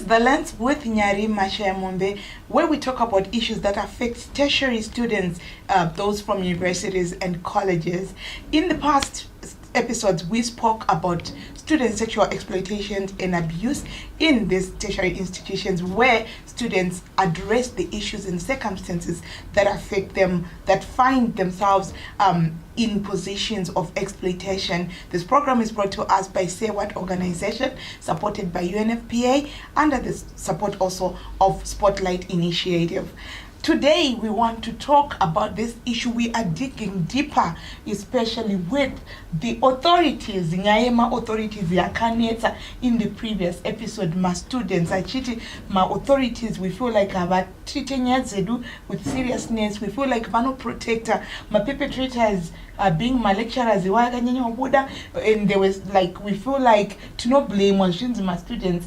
The Lens with Nyari Mashayamombe, where we talk about issues that affect tertiary students, those from universities and colleges. In the past episodes, we spoke about student sexual exploitation and abuse in these tertiary institutions, where students address the issues and circumstances that affect them, that find themselves in positions of exploitation. This program is brought to us by Say What organization, supported by UNFPA, under the support also of Spotlight Initiative. Today, we want to talk about this issue. We are digging deeper, especially with the authorities, Nyayema authorities, yakaneta in the previous episode, my students, my authorities, we feel like our treating Zedu with seriousness, we feel like Vano protector, my perpetrators are being my lecturers, and there was like, we feel like to not blame on my students,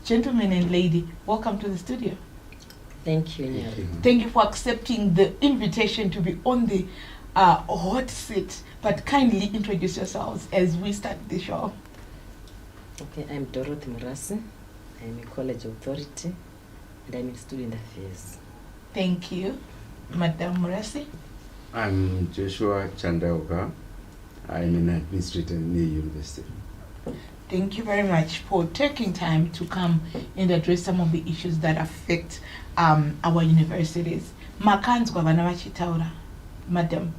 gentlemen and lady, welcome to the studio. Thank you, Nyari. Thank you for accepting the invitation to be on the hot seat. But kindly introduce yourselves as we start the show. Okay, I'm Dorothy Murasi. I'm a college authority and I'm in student affairs. Thank you, Madam Murasi. I'm Joshua Chandaoka. I'm an administrator in the university. Thank you very much for taking time to come and address some of the issues that affect our universities. Makanz kwa vana vachitaura, madam,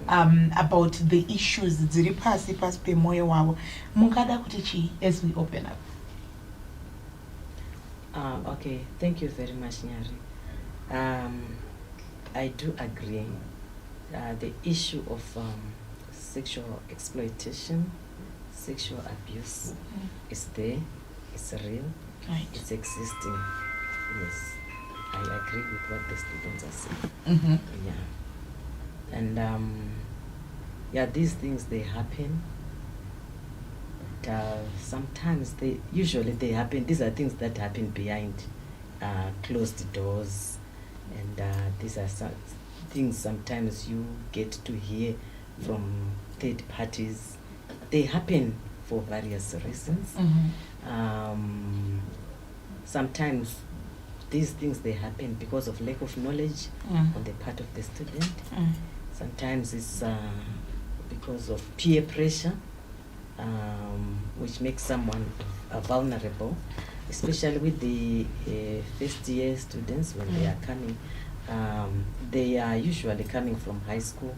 about the issues ziri pasi pe moyo wavo. Mungada kutichi as we open up. Okay, thank you very much, Nyari. I do agree. The issue of sexual exploitation, sexual abuse is there, it's real, right. It's existing. Yes, I agree with what the students are saying. Yeah, and yeah, these things they happen. But sometimes usually they happen. These are things that happen behind closed doors, and these are some things sometimes you get to hear from third parties. They happen for various reasons. Sometimes these things they happen because of lack of knowledge on the part of the student. Sometimes it's because of peer pressure, which makes someone vulnerable, especially with the first year students when they are coming. They are usually coming from high school,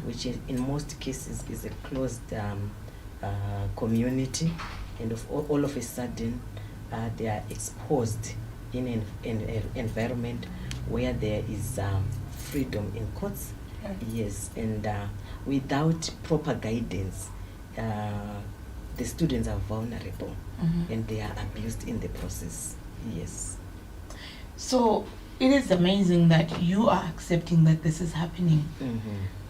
which in most cases is a closed community, and all of a sudden they are exposed in an environment where there is freedom in courts. Yes, and without proper guidance, the students are vulnerable and they are abused in the process. Yes. So it is amazing that you are accepting that this is happening,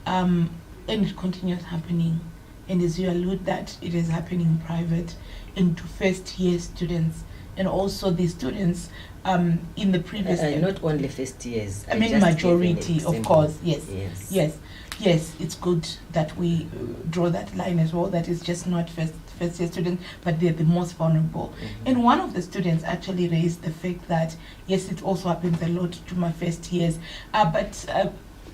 and it continues happening. And as you allude that it is happening in private and to first year students, and also the students in the previous not only first years, I mean majority, of course. Yes, it's good that we draw that line as well, that it's just not first year students, but they're the most vulnerable. And one of the students actually raised the fact that yes, it also happens a lot to my first years, but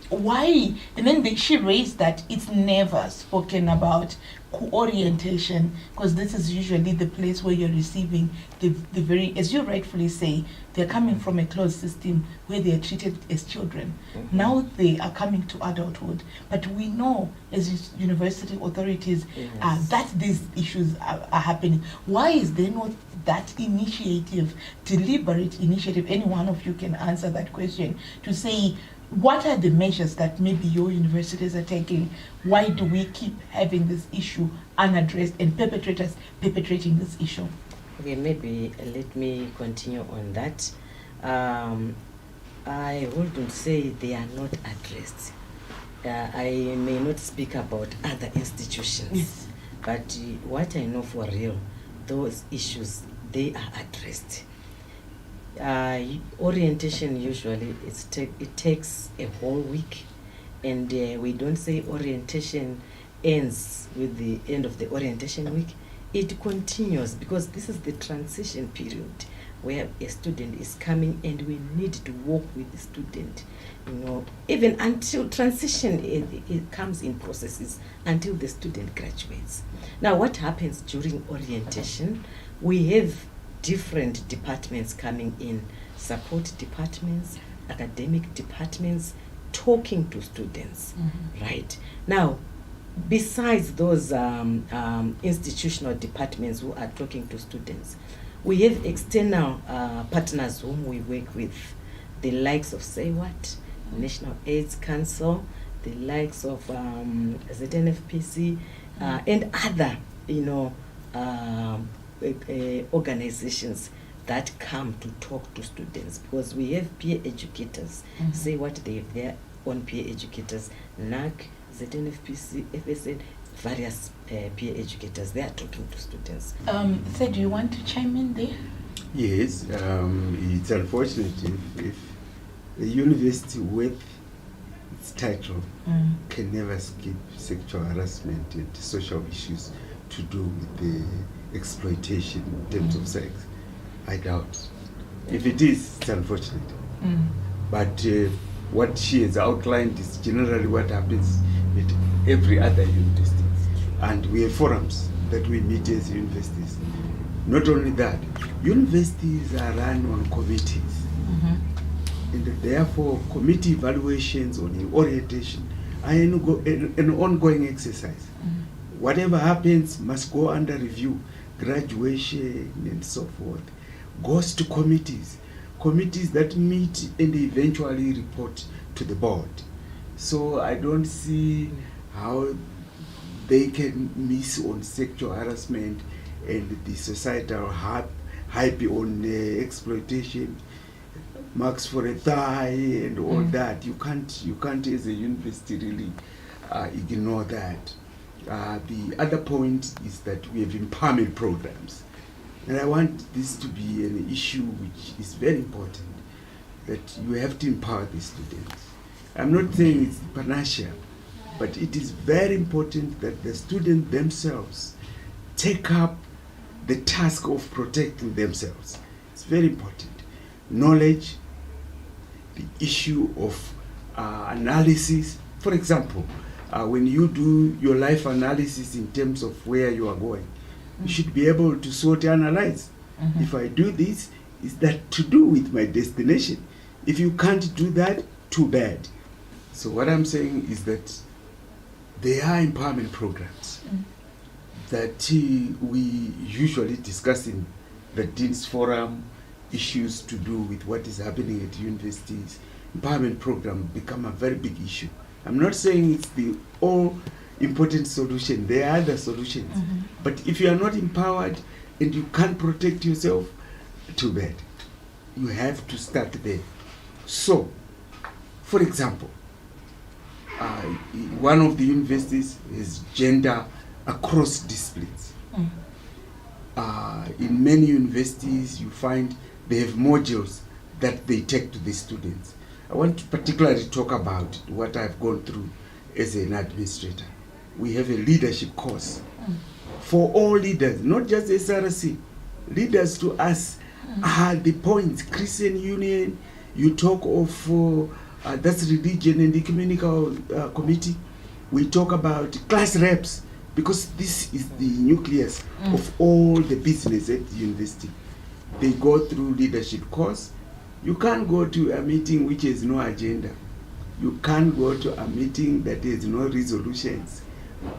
why? And then she raised that it's never spoken about orientation, because this is usually the place where you're receiving the very, as you rightfully say, they're coming from a closed system where they are treated as children. Now they are coming to adulthood, but we know as university authorities that these issues are happening. Why is there not that initiative, deliberate initiative? Any one of you can answer that question, to say what are the measures that maybe your universities are taking? Why do we keep having this issue unaddressed and perpetrators perpetrating this issue? Okay, maybe let me continue on that. I wouldn't say they are not addressed. I may not speak about other institutions, but what I know for real, those issues, they are addressed. Orientation usually it takes a whole week, and we don't say orientation ends with the end of the orientation week. it continues, because this is the transition period where a student is coming, and we need to work with the student, even until transition it comes in processes until the student graduates. Now, what happens during orientation? We have different departments coming in, support departments, academic departments, talking to students, right? Now, besides those institutional departments who are talking to students, we have external partners whom we work with, the likes of SAYWAT, National AIDS Council, the likes of ZNFPC, and other, organizations that come to talk to students, because we have peer educators. SAYWAT, they have their own peer educators, NAC, ZNFPC, FSN, various peer educators. They are talking to students. So do you want to chime in there? Yes, it's unfortunate if a university with its title can never skip sexual harassment and social issues to do with the exploitation in terms of sex. I doubt. If it is, it's unfortunate. But what she has outlined is generally what happens at every other university. And we have forums that we meet as universities. Not only that, universities are run on committees. And therefore, committee evaluations on the orientation are an ongoing exercise. Whatever happens must go under review, graduation and so forth. Goes to committees that meet and eventually report to the board. So I don't see how they can miss on sexual harassment and the societal hype on exploitation, marks for a thigh and all that. You can't as a university really ignore that. The other point is that we have empowerment programs. And I want this to be an issue which is very important, that you have to empower the students. I'm not saying it's panacea, but it is very important that the students themselves take up the task of protecting themselves. It's very important. Knowledge, the issue of analysis. For example, when you do your life analysis in terms of where you are going, you should be able to sort analyze. If I do this, is that to do with my destination? If you can't do that, too bad. So what I'm saying is that there are empowerment programs that we usually discuss in the Dean's Forum, issues to do with what is happening at universities. Empowerment program become a very big issue. I'm not saying it's the all important solution. There are other solutions. But if you are not empowered and you can't protect yourself, too bad. You have to start there. So, for example, one of the universities is gender across disciplines. In many universities, you find they have modules that they take to the students. I want to particularly talk about what I've gone through as an administrator. We have a leadership course for all leaders, not just SRC. Leaders to us are the points. Christian Union, you talk of that's religion and ecumenical committee. We talk about class reps, because this is the nucleus of all the business at the university. They go through leadership course. You can't go to a meeting which has no agenda. You can't go to a meeting that has no resolutions.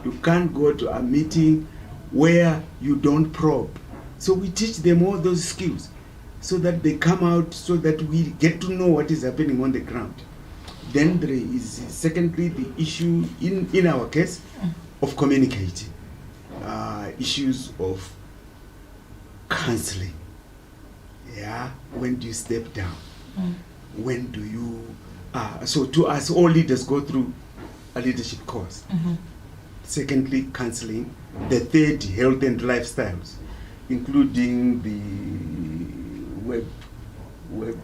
You can't go to a meeting where you don't probe. So we teach them all those skills so that they come out, so that we get to know what is happening on the ground. Then there is, secondly, the issue in our case of communicating, issues of counseling. Yeah, when do you step down? When do you? So to us, all leaders go through a leadership course. Secondly, counseling. The third, health and lifestyles, including the web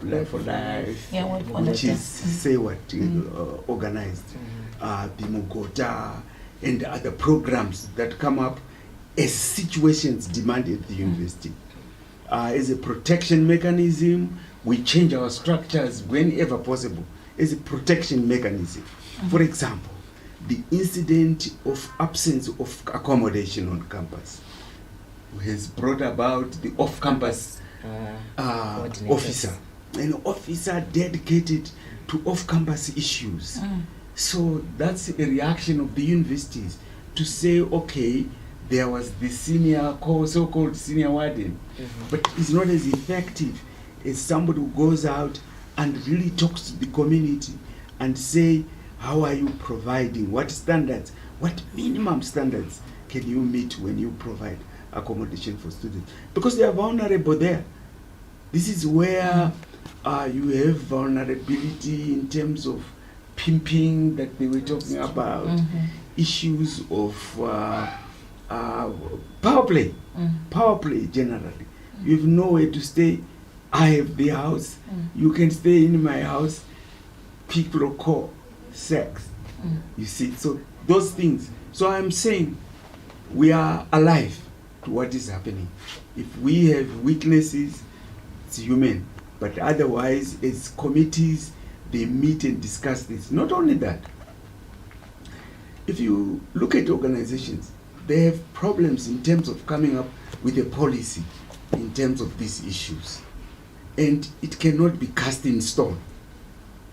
life for life, which is SAYWAT organized, the Mugota and other programs that come up as situations demand at the university. As a protection mechanism, we change our structures whenever possible as a protection mechanism. For example, the incident of absence of accommodation on campus has brought about the off-campus officer, an officer dedicated to off-campus issues. So that's a reaction of the universities to say, okay, there was the so-called senior warden, but it's not as effective as somebody who goes out and really talks to the community and say, how are you providing, what standards, what minimum standards can you meet when you provide accommodation for students? Because they are vulnerable there. This is where you have vulnerability in terms of pimping that they were talking about, issues of power play generally. You have nowhere to stay. I have the house. You can stay in my house. People call sex. You see, so those things. So I'm saying we are alive to what is happening. If we have weaknesses, it's human. But otherwise, as committees, they meet and discuss this. Not only that, if you look at organizations, they have problems in terms of coming up with a policy in terms of these issues. And it cannot be cast in stone.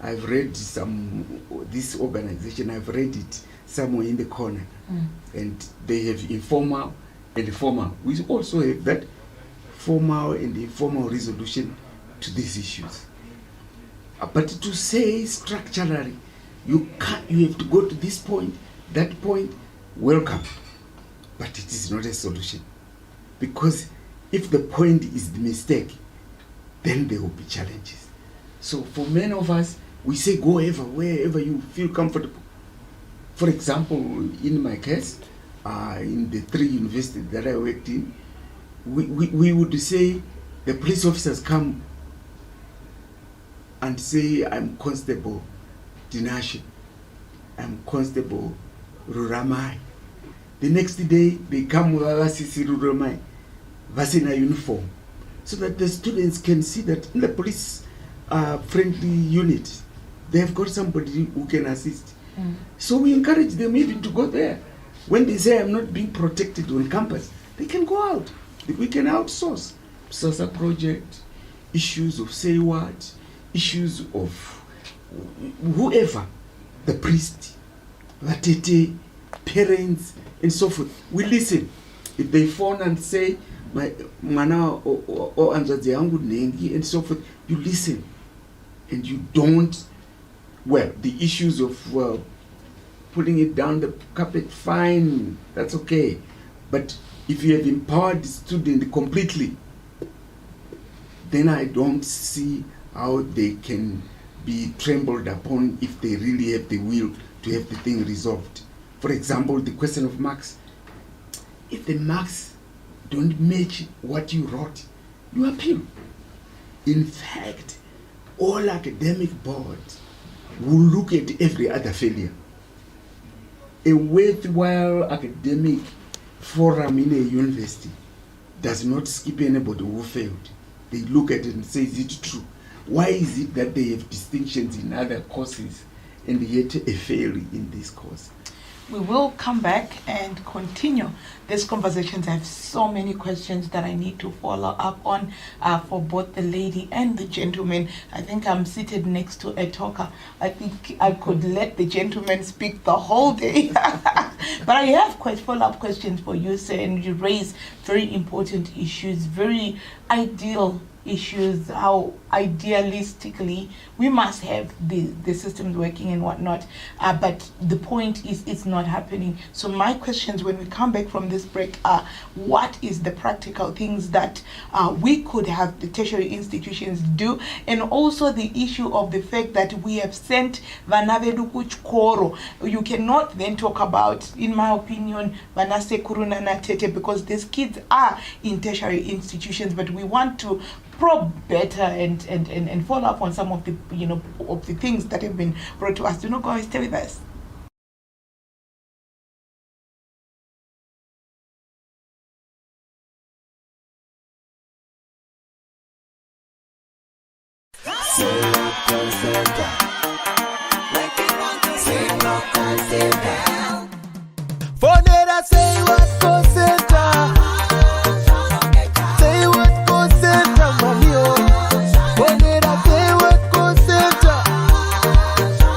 I've read this organization, I've read it somewhere in the corner. And they have informal and formal. We also have that formal and informal resolution to these issues. But to say structurally, you have to go to this point, that point, welcome. But it is not a solution. Because if the point is the mistake, then there will be challenges. So for many of us, we say go wherever you feel comfortable. For example, in my case, in the 3 universities that I worked in, we would say the police officers come and say, I'm Constable Dinashe, I'm Constable Ruramai. The next day, they come with Sisi Ruramai, Vasina uniform, so that the students can see that in the police friendly unit, they have got somebody who can assist. So we encourage them even to go there. When they say, I'm not being protected on campus, they can go out. We can outsource. SASA project, issues of say what, issues of whoever, the priest, Vatete, parents, and so forth. We listen. If they phone and say, my mana or anzazi yangu nengi and so forth, you listen. And you don't, well, the issues of putting it down the carpet, fine, that's okay. But if you have empowered the student completely, then I don't see how they can be trembled upon if they really have the will to have the thing resolved. For example, the question of marks. If the marks don't match what you wrote, you appeal. In fact, all academic boards will look at every other failure. A worthwhile academic forum in a university does not skip anybody who failed. They look at it and say, is it true? Why is it that they have distinctions in other courses and yet a fail in this course? We will come back and continue these conversations. I have so many questions that I need to follow up on for both the lady and the gentleman. I think I'm seated next to a talker. I think I could let the gentleman speak the whole day. But I have follow-up questions for you, sir, and you raise very important issues, very ideal issues, how idealistically we must have the systems working and whatnot, but the point is it's not happening. So my questions when we come back from this break are, what is the practical things that we could have the tertiary institutions do, and also the issue of the fact that we have sent vanavedu kuchkoro. You cannot then talk about, in my opinion, vanase kuruna na tete, because these kids are in tertiary institutions, but we want to probe better and follow up on some of the of the things that have been brought to us. Do not go, stay with us. Fonera say what call center. Say what call center, money oh. Fonera say what call center.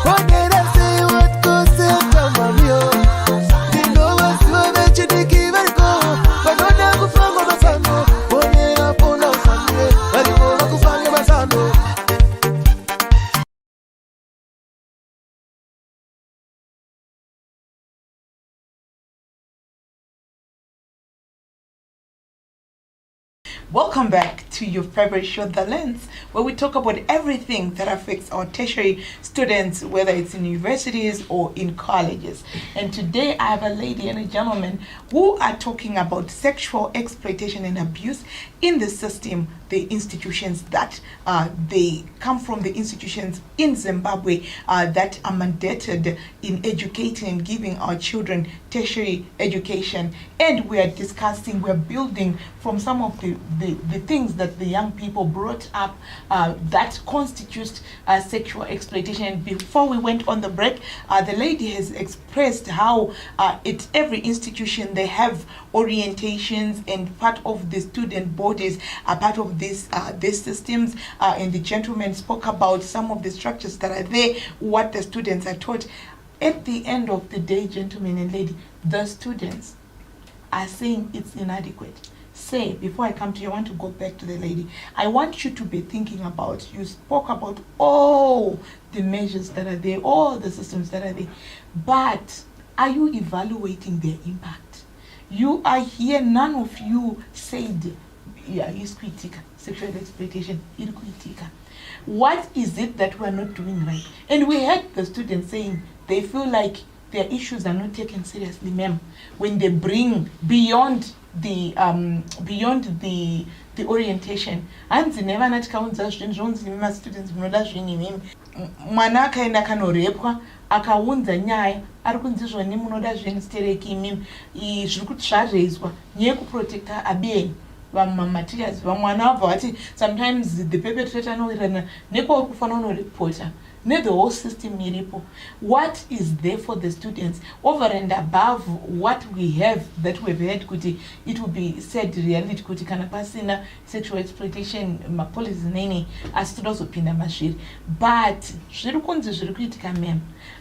Fonera say what call center, money oh. They know what's what that you think even go. But don't have to find my son. Fonera pull out Sunday. But you know to find my son. Welcome back to your favorite show, The Lens, where we talk about everything that affects our tertiary students, whether it's in universities or in colleges. And today I have a lady and a gentleman who are talking about sexual exploitation and abuse in the system, the institutions that they come from, the institutions in Zimbabwe that are mandated in educating and giving our children tertiary education. And we are discussing, we're building from some of the things that the young people brought up that constitutes sexual exploitation. And before we went on the break, the lady has expressed how at every institution they have orientations, and part of the student bodies are part of these systems. And the gentleman spoke about some of the structures that are there, what the students are taught. At the end of the day, gentlemen and lady, the students are saying it's inadequate. Say, before I come to you, I want to go back to the lady. I want you to be thinking about, you spoke about all the measures that are there, all the systems that are there, but are you evaluating their impact? You are here, none of you said, yeah, it's critica, sexual exploitation, it's critica. What is it that we're not doing right? And we heard the students saying they feel like their issues are not taken seriously, ma'am, when they bring beyond the orientation. Hanzi never not kaunza zvonzi nema students vanoda zvinhu mimi. Mwana akaenda kanorepwa akaunza nyaya ari kunzi zvoni munoda zvinhu stereki mimi. Zviri kuti zvarezwa nyaya yekuprotecta abenyu vamamaterials vamwana vabva vati sometimes the perpetrator anowirirana nekwauri kufanira unorepota. The whole system iripo. What is there for the students over and above what we have that we've heard? Kuti it will be said reality kuti kana pasina sexual exploitation mapolisi nini asitodazopinda mazviri. But zviri kunzi zviri kuitika ma'am,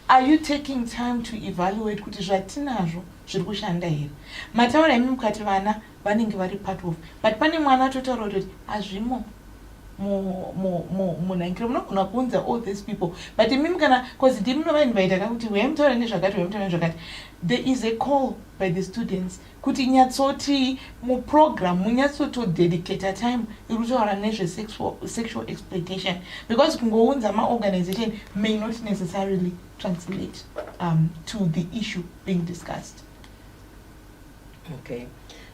are you taking time to evaluate kuti zvatinazvo zviri kushanda here? Mataura imi mukati vana vanenge vari part of, but pane mwana atotaura kuti hazvimo munhankiro munogona kuunza all these people, but imimi kana because ndiminovainvita kakuti weimutaura nezvakati weimutaura nezvakati, there is a call by the students kuti nyatsoti muprogram munyatsotodedicata time irikutaura nezve sexual exploitation, because kungounza maorganization may not necessarily translate to the issue being discussed. Okay.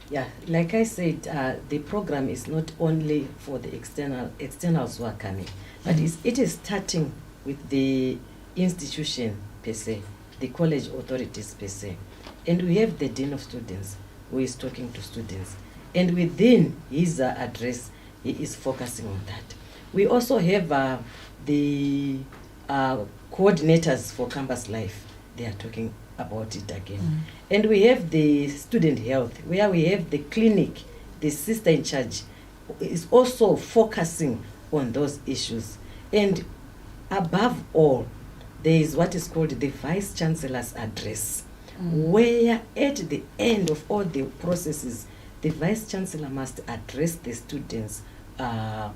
Yeah, like I said, the program is not only for the externals who are coming, but it is starting with the institution per se, the college authorities per se. And we have the Dean of Students who is talking to students. And within his address, he is focusing on that. We also have the coordinators for campus life. They are talking about it again. And we have the student health, where we have the clinic, the sister in charge is also focusing on those issues. And above all, there is what is called the Vice Chancellor's address, where at the end of all the processes, the Vice Chancellor must address the students,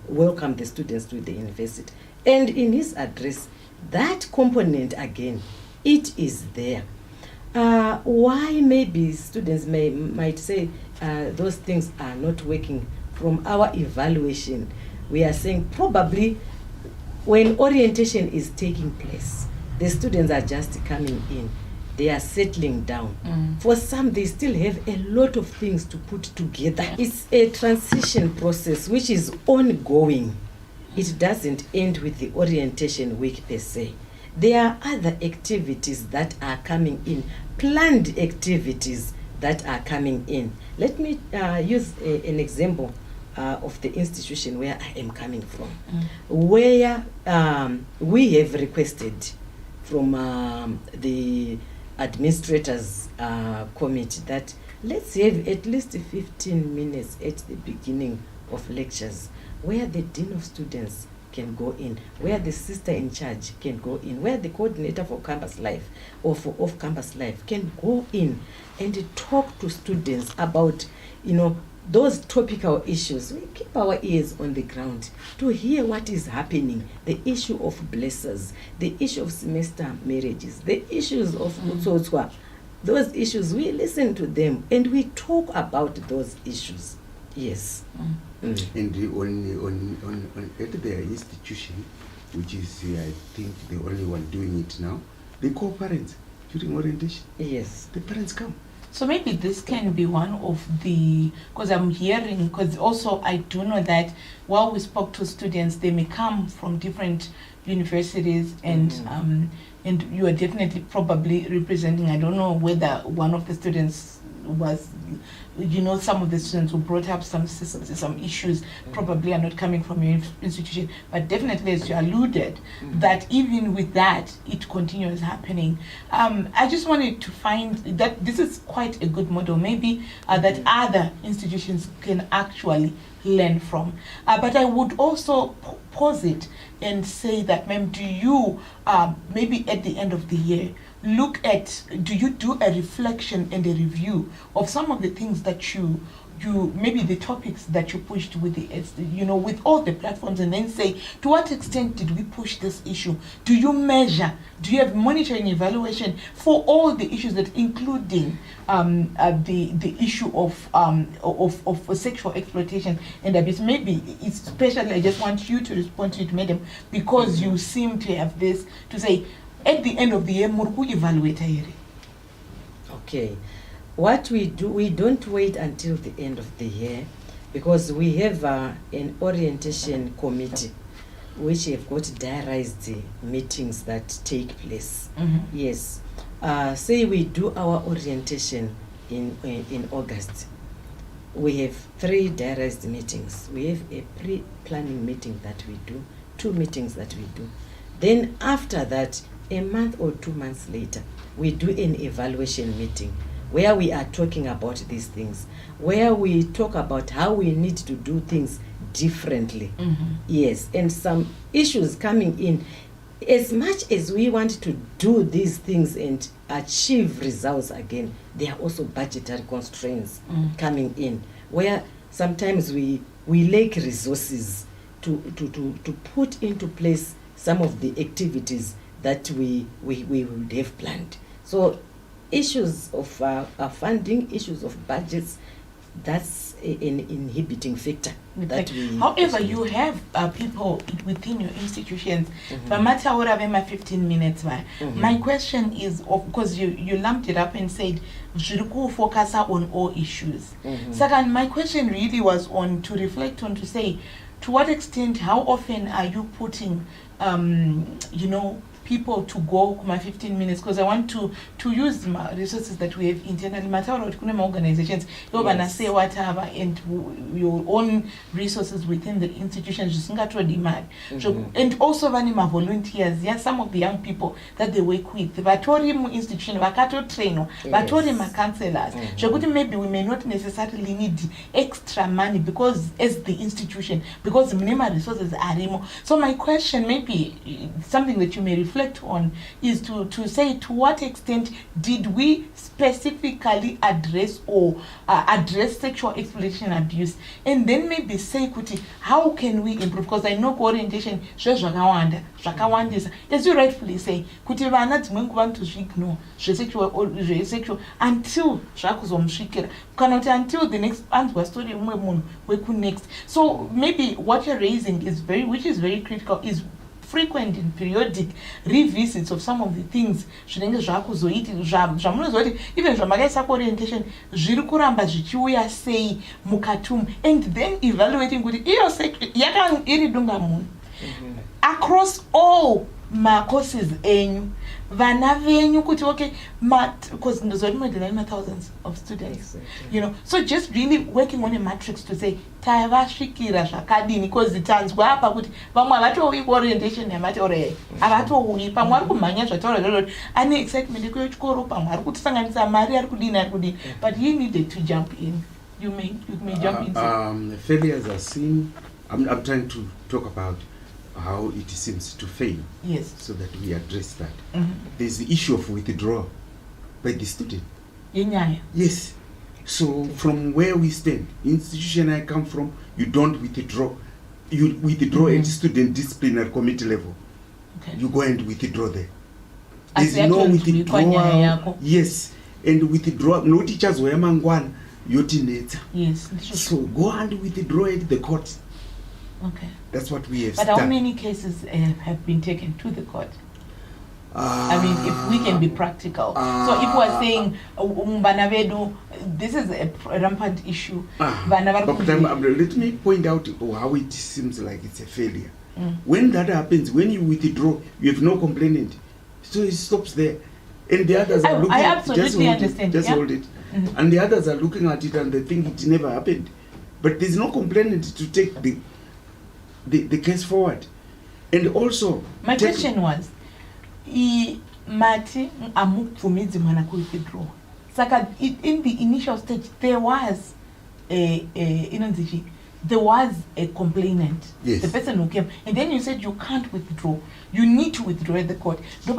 welcome the students to the university. And in his address, that component again, it is there. Why maybe students might say those things are not working. From our evaluation, we are saying probably when orientation is taking place, the students are just coming in, they are settling down. For some, they still have a lot of things to put together. It's a transition process which is ongoing. It doesn't end with the orientation week per se. There are other activities that are coming in, planned activities that are coming in. Let me use an example of the institution where I am coming from, where we have requested from the administrators committee that let's have at least 15 minutes at the beginning of lectures where the dean of students can go in, where the sister in charge can go in, where the coordinator for campus life or for off-campus life can go in and talk to students about, those topical issues. We keep our ears on the ground to hear what is happening, the issue of blessers, the issue of semester marriages, the issues of utsotswa. Those issues, we listen to them and we talk about those issues. Yes. And on at their institution, which is I think the only one doing it now, they call parents during orientation. Yes. The parents come. So maybe this can be one of the, because I'm hearing, because also I do know that while we spoke to students, they may come from different universities and you are definitely probably representing, I don't know whether one of the students was, some of the students who brought up some issues probably are not coming from your institution, but definitely, as you alluded, that even with that, it continues happening. I just wanted to find that this is quite a good model, maybe that other institutions can actually learn from. But I would also pause it and say that, ma'am, do you, maybe at the end of the year, do you do a reflection and a review of some of the things that you maybe the topics that you pushed with with all the platforms, and then say, to what extent did we push this issue? Do you measure? Do you have monitoring evaluation for all the issues that, including the issue of sexual exploitation and abuse? Maybe especially, I just want you to respond to it, madam, because you seem to have this to say, at the end of the year, murku evaluate. Okay. What we do, we don't wait until the end of the year, because we have an orientation committee which have got diarized meetings that take place. Yes. Say we do our orientation in August. We have 3 diarized meetings. We have a pre-planning meeting that we do, 2 meetings that we do. Then after that, a month or 2 months later, we do an evaluation meeting where we are talking about these things, where we talk about how we need to do things differently. Yes, and some issues coming in. As much as we want to do these things and achieve results again, there are also budgetary constraints coming in, where sometimes we lack resources to put into place some of the activities that we would have planned. So issues of funding, issues of budgets, that's an inhibiting factor. However, you have people within your institutions. No matter what I have 15 minutes. My question is, because you lumped it up and said, focus on all issues. Second, my question really was to reflect on, to say, to what extent, how often are you putting, people to go my 15 minutes, because I want to use my resources that we have internally. Matter organizations, say whatever, and your own resources within the institutions. And also my volunteers. Yes, some of the young people that they work with. Vatori institution, vakato trainer, vatori my counselors. Maybe we may not necessarily need extra money because as the institution, because minimum resources are more. So my question, maybe something that you may reflect on, is to say, to what extent did we specifically address sexual exploitation and abuse, and then maybe say, how can we improve? Because I know orientation, as you rightfully say, ignore sexual until until the next story next. So maybe what you're raising is which is very critical, is frequent and periodic revisits of some of the things even orientation say mukatum, and then evaluating across all ma-courses enyu vana venyu kuti okay because ndozoti modela ma-thousands of students Exactly. you know, so just really working on a matrix to say tavasvikira zvakadini because tanzwa apa kuti vamwe havatouyi orientation yamati ore havatouyi pamwe ari kumhanya zvataura zvozvoti ane excitement yekuyo chikoro pamwe ari kutisanganisa mari ari kudini but he needed to jump in. You may jump in. Failures are seen. I'm trying to talk about how it seems to fail. Yes. So that we address that. There's the issue of withdrawal by the student. Yes. So from where we stand, institution I come from, you don't withdraw. You withdraw at student disciplinary committee level. Okay. You go and withdraw there. As There's no withdrawal. Yes. Yes. And withdraw. No teachers were mangwan. Yes. So go and withdraw at the court. Okay. That's what we have But done. how many cases have been taken to the court? I mean, if we can be practical. So if we're saying, Mbanavedu, this is a rampant issue. But let me point out how it seems like it's a failure. When that happens, when you withdraw, you have no complainant. So it stops there. And the others are looking I at it. absolutely understand. Just hold it. And the others are looking at it and they think it never happened. But there's no complainant to take the case forward. And also... My question was, mati amukuvumidzi mwana kuwithdraw. Saka in the initial stage there was there was a complainant. Yes. The person who came, and then you said you can't withdraw. You need to withdraw at the court. So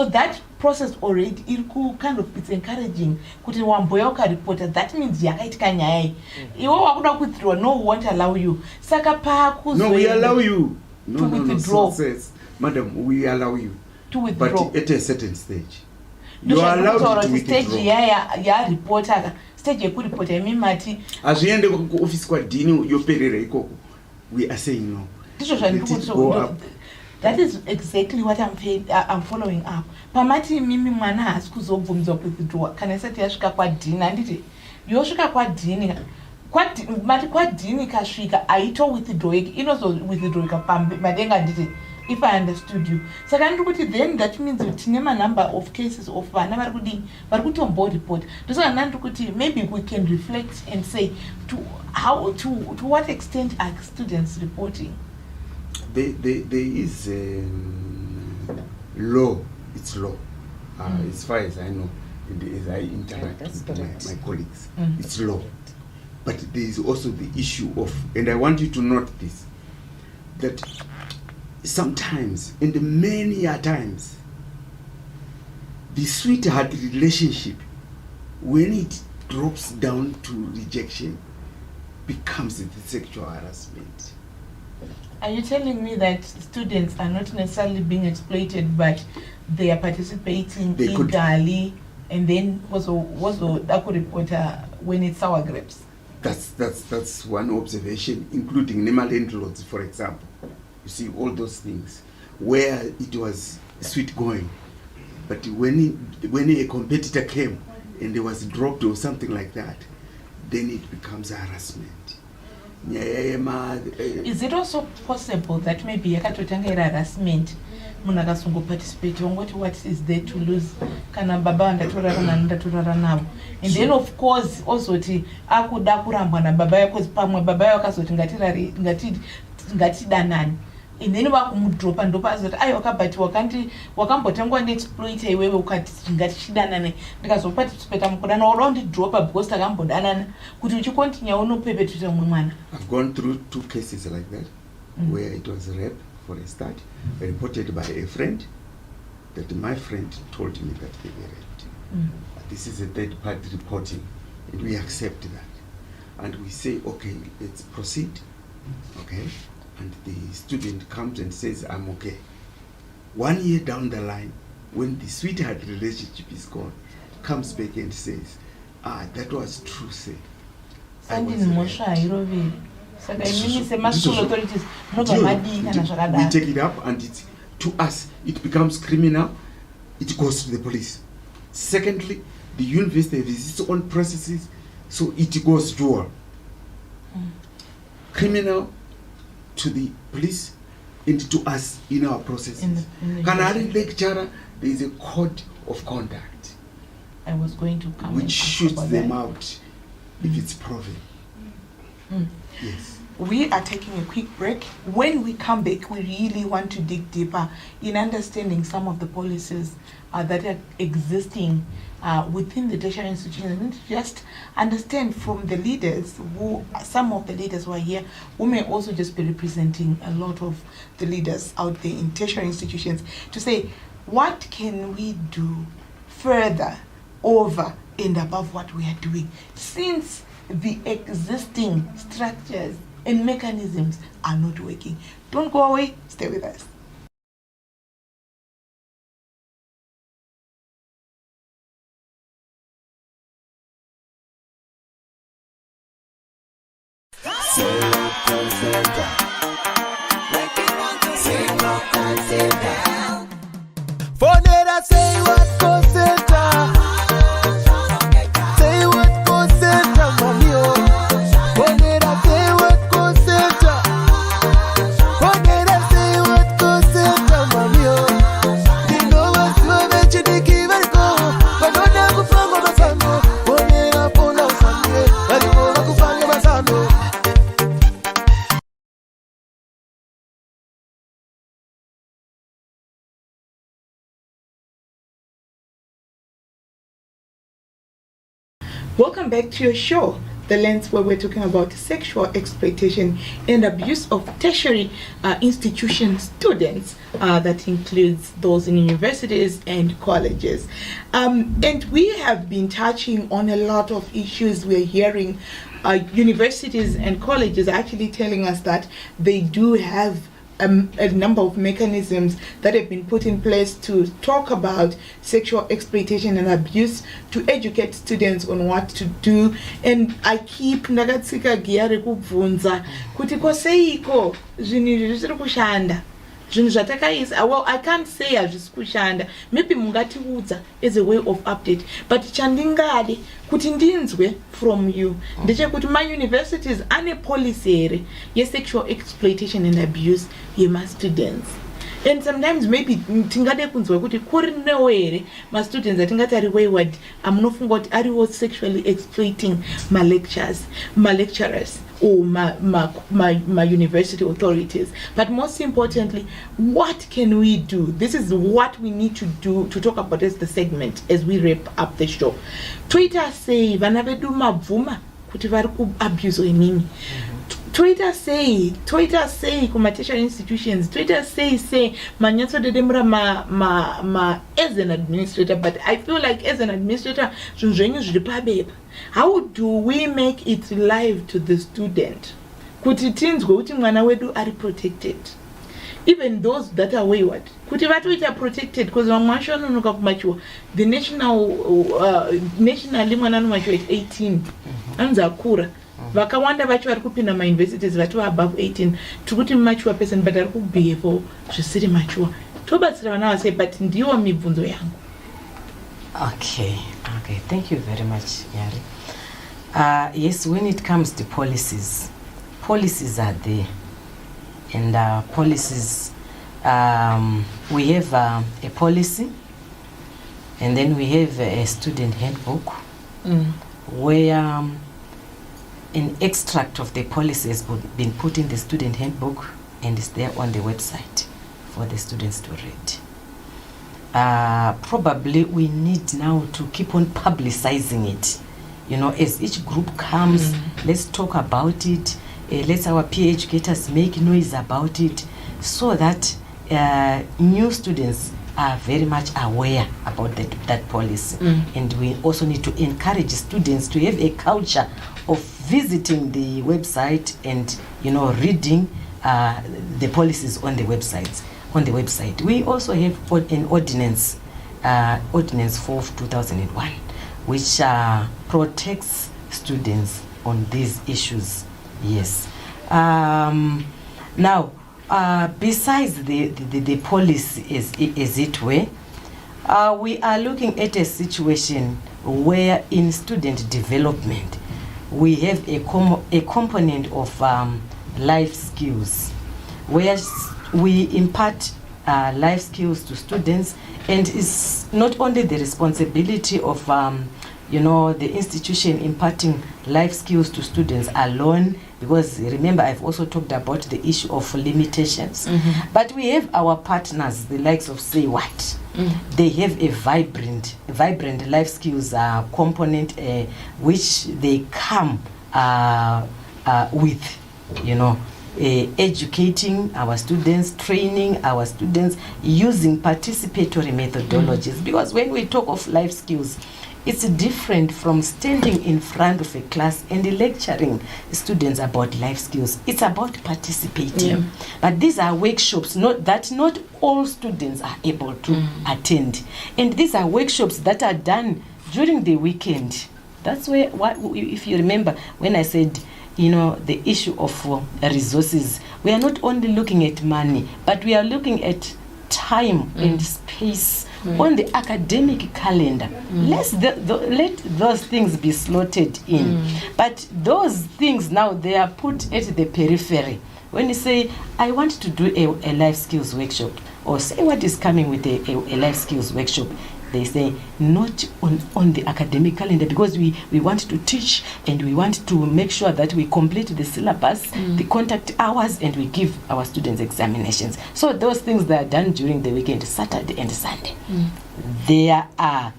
that process already it's encouraging. Kuti wamboya reporter. That means yakaitika nyaya. Iwo wakuda withdraw, no we won't allow you. Saka pa No, we allow you. No, withdraw. Says, Madam, we allow you. To withdraw. But at a certain stage. You are allowed to withdraw. Stage ya reporter. Stage yekuripota imimati azviende kuoffice kwadhini yoperera ikoko. We are saying no. That is exactly what I'm following up. Pamati mimi mwana hasi kuzobvunzwa withdraw kana isati yasvika kwadhini anditi yosvika kwadhini mati kwadhini kasvika aito withdraw inozo withdraw madenga nditi if I understood you. Saka ndikuti then that means tine number of cases of vana vari kutombo report. Ndosaka ndikuti maybe we can reflect and say to what extent are students reporting? There is law. It's law. As far as I know, as I interact with my colleagues, it's law. But there is also the issue of, and I want you to note this, that sometimes, and many a times, the sweetheart relationship, when it drops down to rejection, becomes the sexual harassment. Are you telling me that students are not necessarily being exploited, but they are participating legally, and then also Daku reporter when it's sour grapes? That's one observation, including NEMA landlords, for example. You see all those things where it was sweet going, but when a competitor came and they was dropped or something like that, then it becomes harassment. Is it also possible that maybe yakatotanga harassment munhu akasungo participate wongoti what is there to lose kana baba ndatorara navo, and then of course ozoti akuda kurambwa nababa yako pamwe baba yako akazoti ngatidanani, and then vakumudropa ndopa azoti aiwa but wakambotangwa ndiexploita iwewe ukati ngatichidanane ndikazoparticipata mukudana waudondidropa because takambodanana kuti uchikontinya unopepetuta mumwe mwana. I've gone through 2 cases like that where it was rape for a start, reported by a friend, that my friend told me that they were raped. This is a third party reporting, and we accept that. And we say, okay, let's proceed. Okay? And the student comes and says, I'm okay. 1 year down the line, when the sweetheart relationship is gone, comes back and says, that was true, sir. We take it up, and to us, it becomes criminal. It goes to the police. Secondly, the university has its own processes, so it goes dual. Criminal to the police, to us in our processes. In the Kana ari lecturer, there is a code of conduct. I was going to come which and ask shoots about them that. out if it's proven. Yes. We are taking a quick break. When we come back, we really want to dig deeper in understanding some of the policies that are existing within the tertiary institutions, and just understand from the leaders, some of the leaders who are here, who may also just be representing a lot of the leaders out there in tertiary institutions, to say, what can we do further over and above what we are doing, since the existing structures and mechanisms are not working. Don't go away, stay with us. Fonera say what go center. Say what go center, mommy. Fonera say what go center. Fonera say what go center, mommy. You know what you mentioned the giver go. But don't have from Masano. Fonera pula usanye. But you know what kufanya Masano. Welcome back to your show, The Lens, where we're talking about sexual exploitation and abuse of tertiary institution students. That includes those in universities and colleges. And we have been touching on a lot of issues. We're hearing universities and colleges actually telling us that they do have a number of mechanisms that have been put in place to talk about sexual exploitation and abuse, to educate students on what to do. And I keep ndakatsika giya rekubvunza kuti koseiko zvinhu izvi zvisiri kushanda, zvinhu zvatakaisa. Well, I can't say hazvisi kushanda, maybe mungatiudza as a way of update, but chandingade kuti ndinzwe from you ndechekuti mauniversities ane policy here ye-sexual exploitation and abuse yema-students. And sometimes maybe tingade kunzwa kuti kuri newo here ma-students atingati ari wayward, amunofunga kuti ariwo sexually exploiting ma-lecturers or my university authorities. But most importantly, what can we do? This is what we need to do to talk about as the segment as we wrap up the show. Twitter say vana vedu mabvuma kuti vari kuabuse nini. Twitter say kuma tertiary institutions. Twitter say manyatso dedemura ma as an administrator, but I feel like as an administrator zvinhu zvenyu zviri pabeba. How do we make it live to the student kuti tinzwe kuti mwana wedu ari protected, even those that are wayward, kuti vatoita protected, because vamwe vacho vanonoka kumachiwa the nationally mwana anomachiwa at 18 anzi akura. Vakawanda vacho vari kupinda mauniversities vati above 18 tikuti mature person, but ari kubehave zvisiri mature. Tobatsira vana vasei, but ndiwo mibvunzo yangu. Okay, thank you very much, Yari. Yes, when it comes to policies are there, and policies, we have a policy, and then we have a student handbook, where an extract of the policy has been put in the student handbook and is there on the website for the students to read. Probably we need now to keep on publicizing it. You know, as each group comes, let's talk about it. Let our peer educators make noise about it, so that new students are very much aware about that policy. And we also need to encourage students to have a culture of visiting the website and, you know, reading the policies on the website. We also have an ordinance, Ordinance 4 of 2001, which protects students on these issues. Yes. Now, besides the policy as it were, we are looking at a situation where in student development we have a component of life skills, where we impart life skills to students, and it's not only the responsibility of the institution imparting life skills to students alone, because remember I've also talked about the issue of limitations. But we have our partners, the likes of Say What. They have a vibrant life skills component which they come with, educating our students, training our students using participatory methodologies. Because when we talk of life skills, it's different from standing in front of a class and lecturing students about life skills. It's about participating. But these are workshops not all students are able to attend. And these are workshops that are done during the weekend. That's where, if you remember, when I said, the issue of resources, we are not only looking at money, but we are looking at time and space on the academic calendar. Let those things be slotted in. But those things now, they are put at the periphery. When you say, I want to do a life skills workshop, or Say What is coming with a life skills workshop, they say not on the academic calendar, because we want to teach and we want to make sure that we complete the syllabus, the contact hours, and we give our students examinations. So those things that are done during the weekend, Saturday and Sunday. There are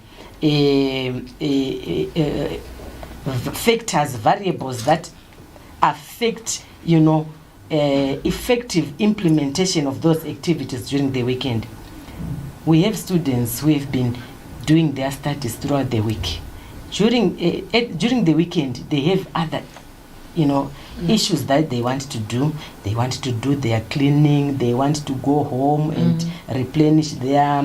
factors, variables that affect, effective implementation of those activities during the weekend. We have students who have been doing their studies throughout the week. During the weekend, they have other, issues that they want to do. They want to do their cleaning. They want to go home and replenish their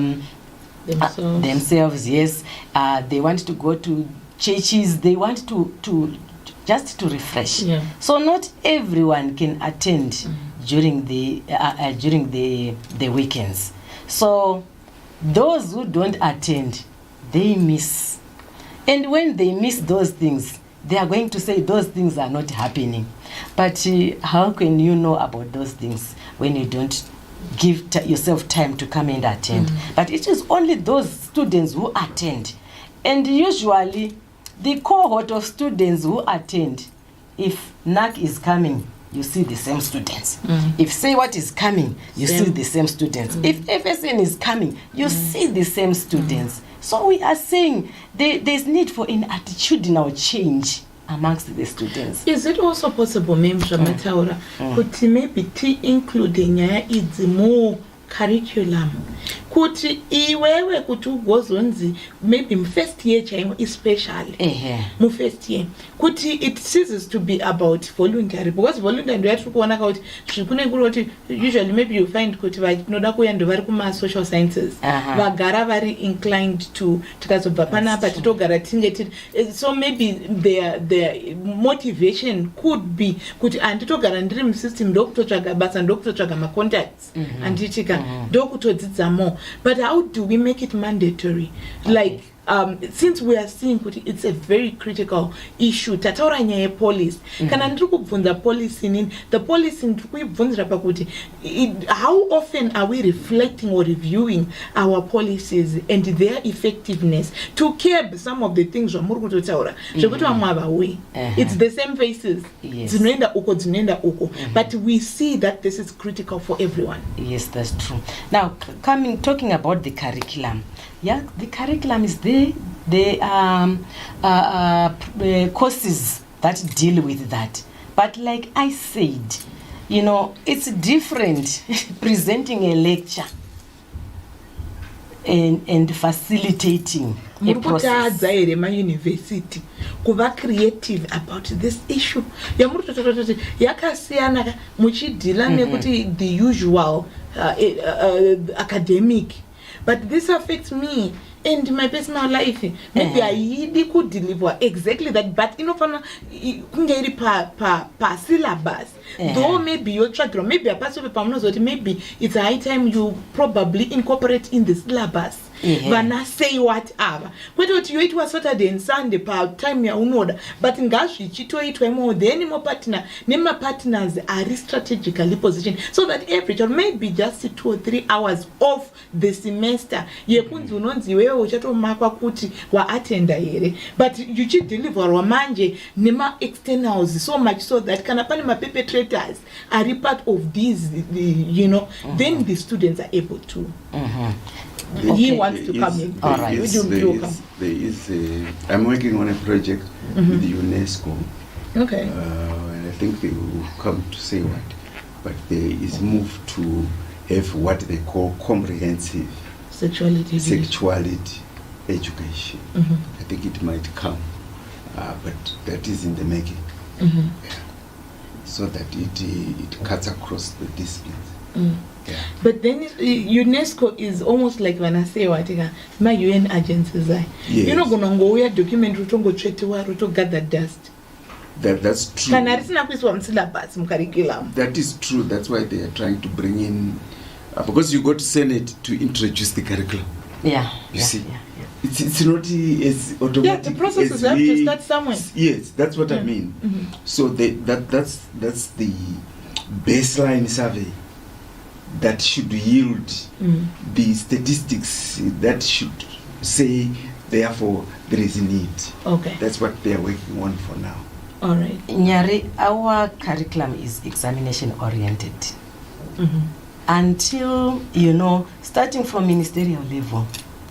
themselves. Yes, they want to go to churches. They want to just to refresh. So not everyone can attend during the weekends. So those who don't attend, they miss. And when they miss those things, they are going to say those things are not happening. But how can you know about those things when you don't give yourself time to come and attend? But it is only those students who attend. And usually, the cohort of students who attend, if NAC is coming, you see the same students. If Say What is coming, you see the same students. If FSN is coming, you see the same students. So we are saying there's need for an attitudinal change amongst the students. Is it also possible, Mataura, could maybe including more curriculum? Could iwewe kuti ugozonzi maybe first year chaimo especially mu first year kuti it ceases to be about voluntary, because voluntary ndo yatiri kuona kuti zvikune kuti usually maybe you find kuti vanoda kuya ndo vari kuma social sciences vagara vari inclined to tikazobva panapa titogara tinge tiri, so maybe their motivation could be kuti anditogara ndiri musystem ndokutotsvaga basa ndokutotsvaga macontacts anditika ndokutodzidza more. But how do we make it mandatory? Like, since we are seeing it's a very critical issue, tataura nyaya police. Kana ndiri kubvunza police in the police ndiri kuibvunzira pakuti how often are we reflecting or reviewing our policies and their effectiveness to curb some of the things zvamuri kutotaura zvekuti vamwe havauyi. It's the same faces. Dzinoenda uko. But we see that this is critical for everyone. Yes, that's true. Now, talking about the curriculum. Yeah, the curriculum is the courses that deal with that. But like I said, it's different presenting a lecture and facilitating a process. University kuva creative about this issue. Yakasiyana muchidila nekuti the usual academic. But this affects me and my personal life. Maybe I could deliver exactly that, but kungeri pa syllabus. Though maybe you're trying to, maybe a person maybe it's a high time you probably incorporate in the syllabus vana say what ava kwete kuti yoitwa Saturday and Sunday patime yaunoda but ngazvichitoitwa imomo then nemapartners are strategically positioned so that every child maybe just 2 or 3 hours of the semester yekunzi unonzi iwewe uchatomakwa kuti waattenda here but yuchideliverwa manje nema-externals so much so that kana pane ma-perpetrators are part of these then the students are able to he wants to come in. All right. I'm working on a project with UNESCO. Okay. And I think they will come to say what, but there is move to have what they call comprehensive sexuality education. I think it might come, but that is in the making. Yeah. So that it cuts across the disciplines. Yeah. But then UNESCO is almost like when I say what my UN agencies are. Yes. You know, gonongo document rutongo chetiwa ruto gather dust. That's true. That is true. That's why they are trying to bring in, because you got Senate to introduce the curriculum. Yeah. You see, it's not as automatic. Yeah, the processes have to start somewhere. Yes, that's what I mean. So that's the baseline survey that should yield the statistics that should say, therefore, there is a need. Okay. That's what they are working on for now. All right. Nyari, our curriculum is examination oriented. Until, starting from ministerial level,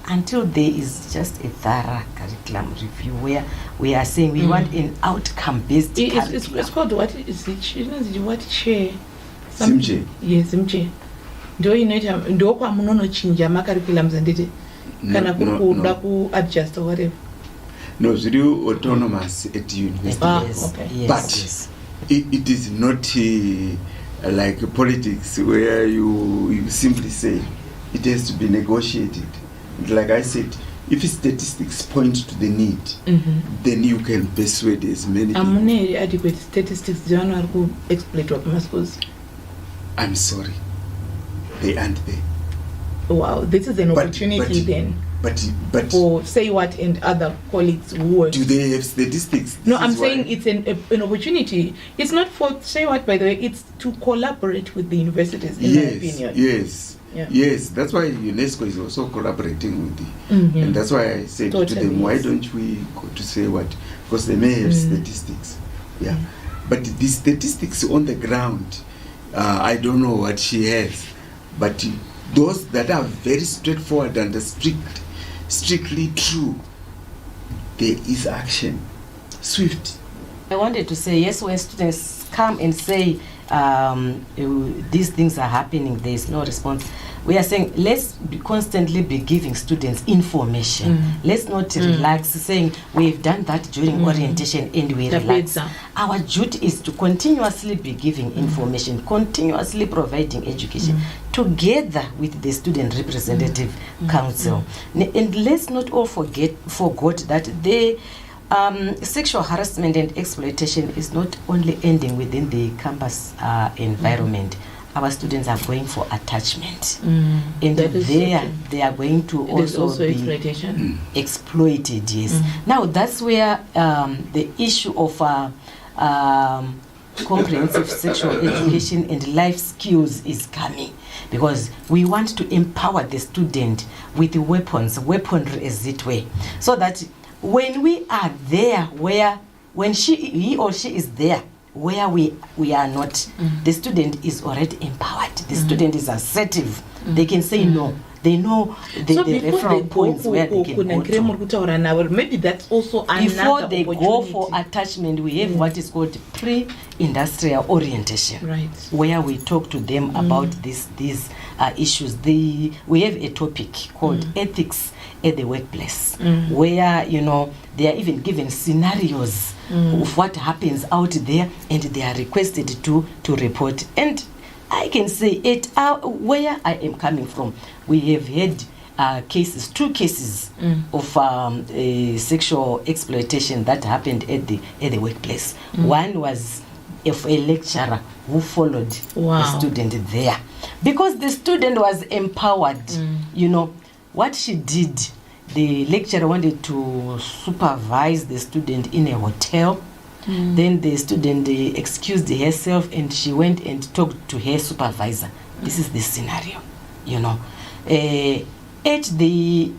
until there is just a thorough curriculum review where we are saying we want an outcome-based curriculum. It's called, what is it? What chair? Simche. Yes, Simche. Ndo kwa munonochinja macurriculums anditi kana kuda ku adjust or whatever. No, it's really autonomous at university. Okay. Yes, but yes. It is not like politics where you simply say it has to be negotiated. Like I said, if statistics point to the need, then you can persuade as many people. Amune adequate statistics journal who exploit what schools. I'm sorry, they aren't there. Wow, this is an opportunity then. But for say what and other colleagues who work. Do they have statistics? No, I'm saying it's an opportunity. It's not for say what, by the way. It's to collaborate with the universities. In my opinion. Yes. Yeah. Yes, that's why UNESCO is also collaborating with the, and that's why I said to them, why don't we go to say what? Because they may have statistics. Yeah, but the statistics on the ground, I don't know what she has, but those that are very straightforward and strictly true, there is action, swift. I wanted to say, yes, when students come and say these things are happening, there is no response. We are saying let's constantly be giving students information. Let's not relax saying we've done that during orientation and we relax. Our duty is to continuously be giving information, continuously providing education together with the student representative council. And let's not all forgot that the sexual harassment and exploitation is not only ending within the campus environment. Our students are going for attachment, and there they are going to also be exploitation. Exploited. Yes. Now that's where the issue of comprehensive sexual education and life skills is coming, because we want to empower the student with the weaponry as it were, so that when we are there, when he or she is there, where we are not, the student is already empowered. The student is assertive. They can say no. They know the referral points where they can go to. Maybe that's also another before they opportunity. go for attachment, we have what is called pre-industrial orientation, right, where we talk to them about these issues. We have a topic called ethics at the workplace, where they are even given scenarios of what happens out there, and they are requested to report. And I can say where I am coming from, we have had two cases of sexual exploitation that happened at the workplace. One was of a lecturer who followed the student there, because the student was empowered. what she did, the lecturer wanted to supervise the student in a hotel. Then the student excused herself and she went and talked to her supervisor. This is the scenario, you know. At the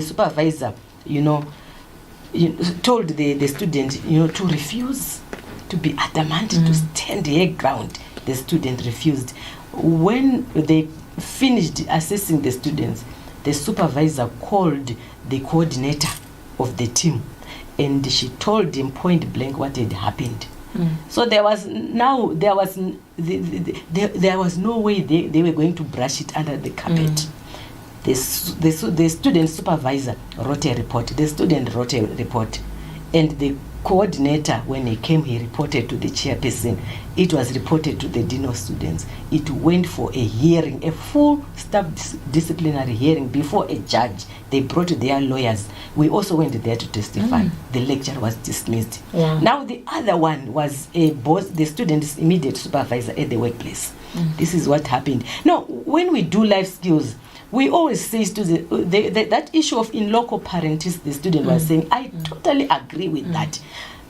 supervisor, you know, told the student, you know, to refuse, to be adamant, to stand her ground. The student refused. When they finished assessing the students, the supervisor called the coordinator of the team, and she told him point blank what had happened. So there was no way they were going to brush it under the carpet. The student supervisor wrote a report. The student wrote a report, and the coordinator, when he came, he reported to the chairperson. It was reported to the dean of students. It went for a hearing, a full staff disciplinary hearing before a judge. They brought their lawyers. We also went there to testify. The lecture was dismissed. Now the other one was a boss, the student's immediate supervisor at the workplace. This is what happened. Now, when we do life skills, we always say to that issue of in loco parentis, the student was saying, I totally agree with that.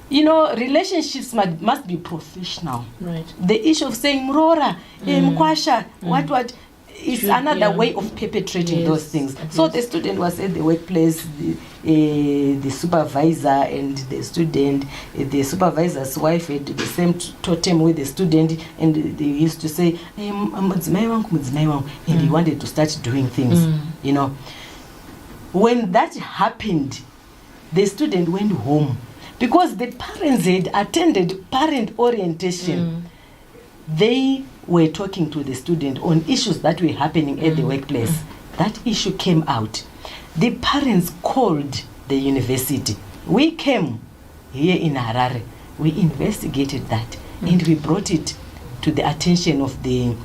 You know, relationships must be professional. Right. The issue of saying mrora, mkwasha, what is another way of perpetrating those things. So the student was at the workplace, the supervisor and the student, the supervisor's wife had the same totem with the student, and they used to say, and he wanted to start doing things, you know. When that happened, the student went home because the parents had attended parent orientation. They were talking to the student on issues that were happening at the workplace. That issue came out. The parents called the university. We came here in Harare. We investigated that and we brought it to the attention of the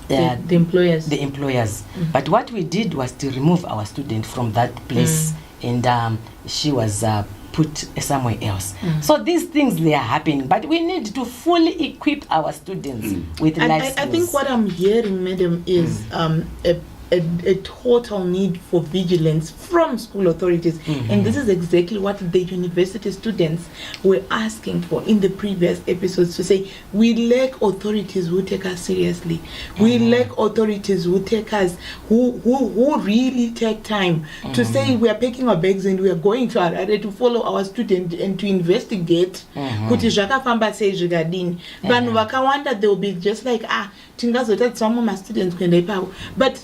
employers. The employers. But what we did was to remove our student from that place, and she was put somewhere else. So these things, they are happening, but we need to fully equip our students with life skills. I think what I'm hearing, madam, is a total need for vigilance from school authorities. And this is exactly what the university students were asking for in the previous episodes, to say we lack authorities who take us seriously. We lack authorities who take us, who really take time to say we are packing our bags and we are going to Harare to follow our student and to investigate. Kuti zvakafamba sei zvikadini. Vanhu vakawanda, they will be just like, tingazotadza some of my students kuenda ipapo. But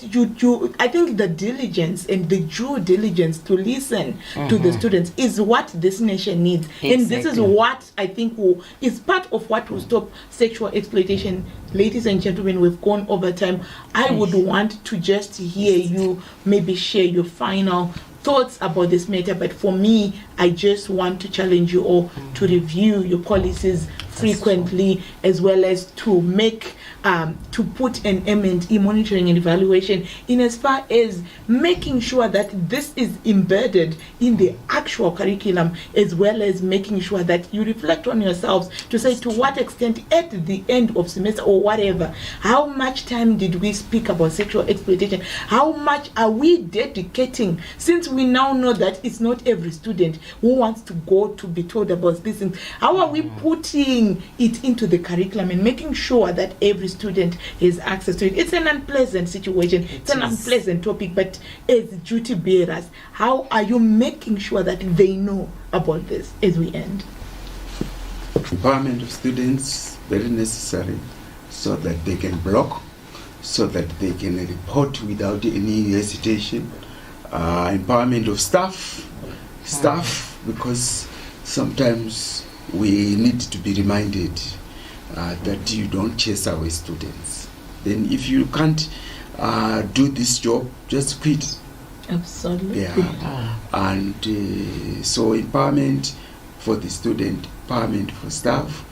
I think the diligence and the due diligence to listen to the students is what this nation needs. Exactly. And this is what I think is part of what will stop sexual exploitation. Ladies and gentlemen, we've gone over time. I would want to just hear you maybe share your final thoughts about this matter, but for me, I just want to challenge you all to review your policies frequently, as well as to make to put an M&E monitoring and evaluation in as far as making sure that this is embedded in the actual curriculum, as well as making sure that you reflect on yourselves to say to what extent at the end of semester or whatever, how much time did we speak about sexual exploitation? How much are we dedicating, since we now know that it's not every student who wants to go to be told about these things? How are we putting it into the curriculum and making sure that every student has access to it? It's an unpleasant situation. It's an unpleasant topic, but as duty bearers, how are you making sure that they know about this as we end? Empowerment of students, very necessary, so that they can block, so that they can report without any hesitation. Empowerment of staff, because sometimes we need to be reminded that you don't chase away students. Then if you can't do this job, just quit. Absolutely. Yeah. And so empowerment for the student, empowerment for staff,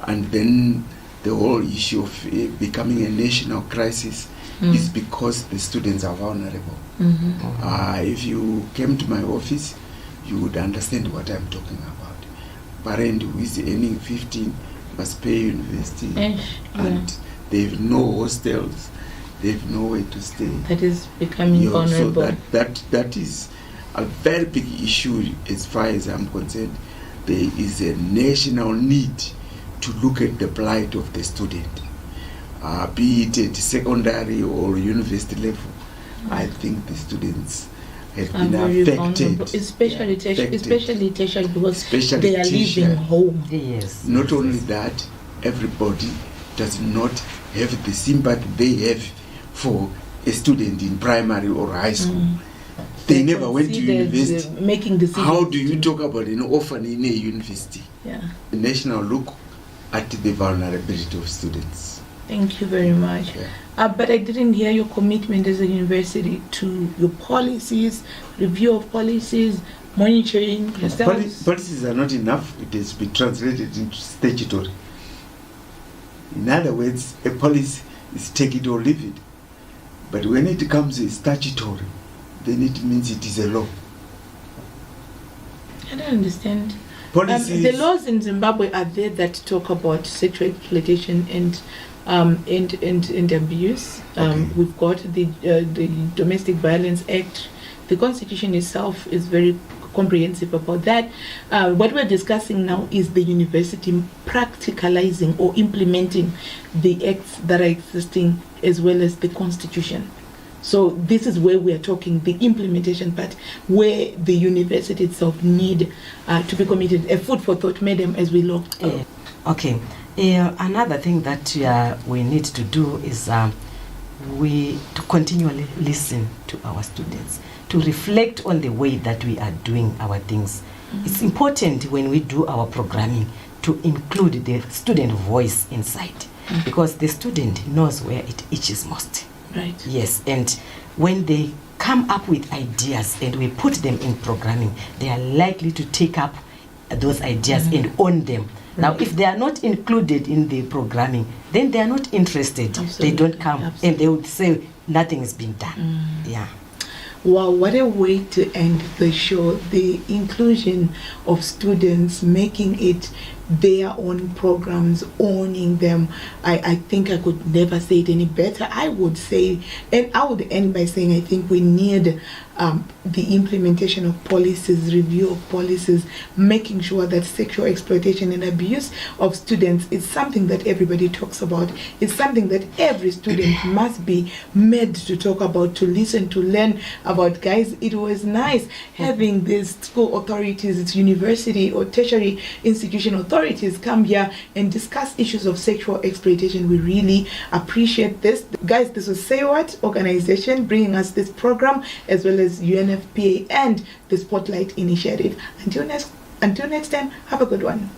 and then the whole issue of becoming a national crisis is because the students are vulnerable. If you came to my office, you would understand what I'm talking about. Parent who is earning 15 must pay university, and they have no hostels, they have nowhere to stay. That is becoming So vulnerable. that is a very big issue as far as I'm concerned. There is a national need to look at the plight of the student, be it at secondary or university level. I think the students have Are been very vulnerable, affected. especially affected. especially tertiary, because Especially they are leaving tertiary. home. Yes. Not only that, everybody does not have the sympathy they have for a student in primary or high school. They never went to considered, university. Making decisions. How do you talk about an orphan in a university? Yeah. The national look at the vulnerability of students. Thank you very much. Yeah. But I didn't hear your commitment as a university to your policies, review of policies, monitoring yourselves. Policies are not enough. It has been translated into statutory. In other words, a policy is take it or leave it. But when it comes to statutory, then it means it is a law. I don't understand. Policies, The laws in Zimbabwe are there that talk about sexual exploitation and abuse. Okay. We've got the Domestic Violence Act. The Constitution itself is very comprehensive about that. What we're discussing now is the university practicalizing or implementing the acts that are existing as well as the Constitution. So this is where we are talking the implementation part, where the university itself need to be committed. A food for thought, madam, as we look. Okay. Another thing that we need to do is to continually listen to our students, to reflect on the way that we are doing our things. It's important when we do our programming to include the student voice inside, because the student knows where it itches most. Right. Yes, and when they come up with ideas and we put them in programming, they are likely to take up those ideas and own them. Now, if they are not included in the programming, then they are not interested. Absolutely. They don't come. Absolutely. And they would say nothing has been done. Yeah. Wow, what a way to end the show. The inclusion of students, making it their own programs, owning them. I think I could never say it any better. I would say, and I would end by saying, I think we need the implementation of policies, review of policies, making sure that sexual exploitation and abuse of students is something that everybody talks about. It's something that every student must be made to talk about, to listen, to learn about. Guys, it was nice having these school authorities, it's university or tertiary institution authorities come here and discuss issues of sexual exploitation. We really appreciate this. Guys, this was Say What organization bringing us this program, as well as UNFPA and the Spotlight Initiative. Until next time, have a good one.